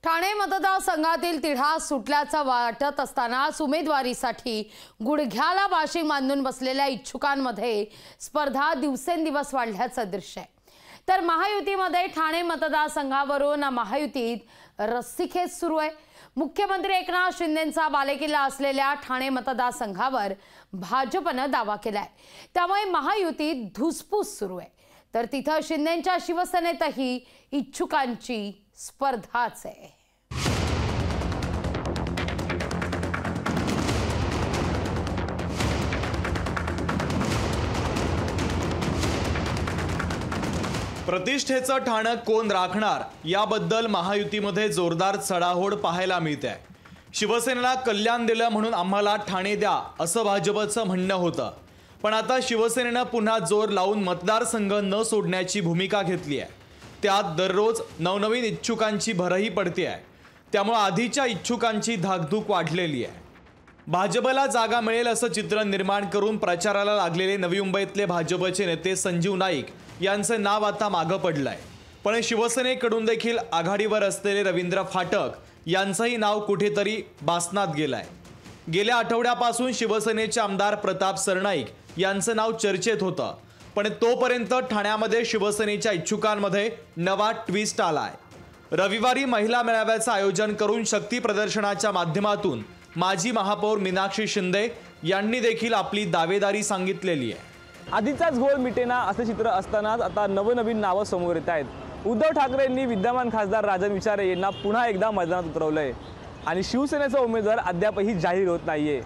ठाणे मतदारसंघातील तिढा सुटल्याचा वाटत असतानाच उमेदवारीसाठी गुडघ्याला बाशी बांधून बसलेल्या इच्छुकांमध्ये स्पर्धा दिवसेंदिवस वाढल्याचं दृश्य आहे। तर महायुतीमध्ये ठाणे मतदारसंघावरून महायुतीत रस्सीखेच सुरू आहे। मुख्यमंत्री एकनाथ शिंदेंचा बालेकिल्ला असलेल्या ठाणे मतदारसंघावर भाजपने दावा केलाय, त्यामुळे महायुतीत धुसफूस सुरू आहे। तर तिथं शिंदेंच्या शिवसेनेतही इच्छुकांची स्पर्धाच आहे। प्रतिष्ठेचं ठाणं कोण राखणार याबद्दल महायुतीमध्ये जोरदार चढाओढ पाहायला मिळते। शिवसेनेला कल्याण दिलं म्हणून आम्हाला ठाणे द्या असं भाजपचं म्हणणं होतं, पण आता शिवसेनेनं पुन्हा जोर लावून मतदारसंघ न सोडण्याची भूमिका घेतली आहे। त्यात दररोज नवनवीन इच्छुकांची भरही पडते आहे, त्यामुळे आधीच्या इच्छुकांची धाकधूक वाढलेली आहे। भाजपला जागा मिळेल असं चित्र निर्माण करून प्रचाराला लागलेले नवी मुंबईतले भाजपचे नेते संजीव नाईक यांचे नाव आता मागं पडलंय, पण शिवसेनेकडून देखील आघाडीवर असलेले रवींद्र फाटक यांचंही नाव कुठेतरी बासनात गेलंय। गेल्या आठवड्यापासून शिवसेनेचे आमदार प्रताप सरनाईक यांचं नाव चर्चेत होतं, पण तोपर्यंत ठाण्यामध्ये शिवसेनेच्या इच्छुकांमध्ये नवा ट्विस्ट आलाय। रविवारी महिला मेळाव्याचं आयोजन करून शक्ती प्रदर्शनाच्या माध्यमातून माजी महापौर मीनाक्षी शिंदे यांनी देखील आपली दावेदारी सांगितलेली आहे। आधीचाच घोळ मिटेना असे चित्र असतानाच आता नवनवीन नावं समोर येत आहेत। उद्धव ठाकरेंनी विद्यमान खासदार राजन विचारे यांना पुन्हा एकदा मैदानात उतरवलंय आणि शिवसेनेचा उमेदवार अद्यापही जाहीर होत नाहीये।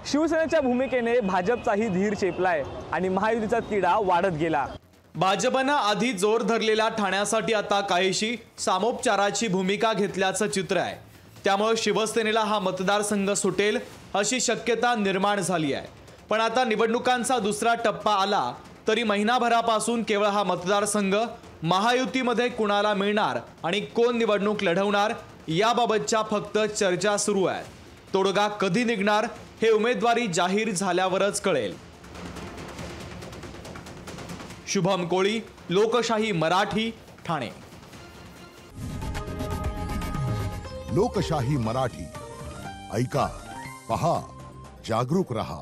शिवसेनेच्या भूमिकेने भाजपचाही धीर चेपलाय आणि महायुतीचा तिढा वाढत गेला। भाजपनं आधी जोर धरलेल्या ठाण्यासाठी आता काहीशी सामोपचाराची भूमिका घेतल्याचं चित्र आहे, त्यामुळे शिवसेनेला हा मतदारसंघ सुटेल अशी शक्यता निर्माण झाली आहे। पण आता निवडणुकांचा दुसरा टप्पा आला तरी महिनाभरापासून केवळ हा मतदारसंघ महायुतीमध्ये कुणाला मिळणार आणि कोण निवडणूक लढवणार याबाबतच्या फक्त चर्चा सुरू आहेत। तोडगा कधी निघणार हे उमेदवारी जाहीर झाल्यावरच कळेल। शुभम कोळी, लोकशाही मराठी, ठाणे। लोकशाही मराठी ऐका, पहा, जागरूक रहा।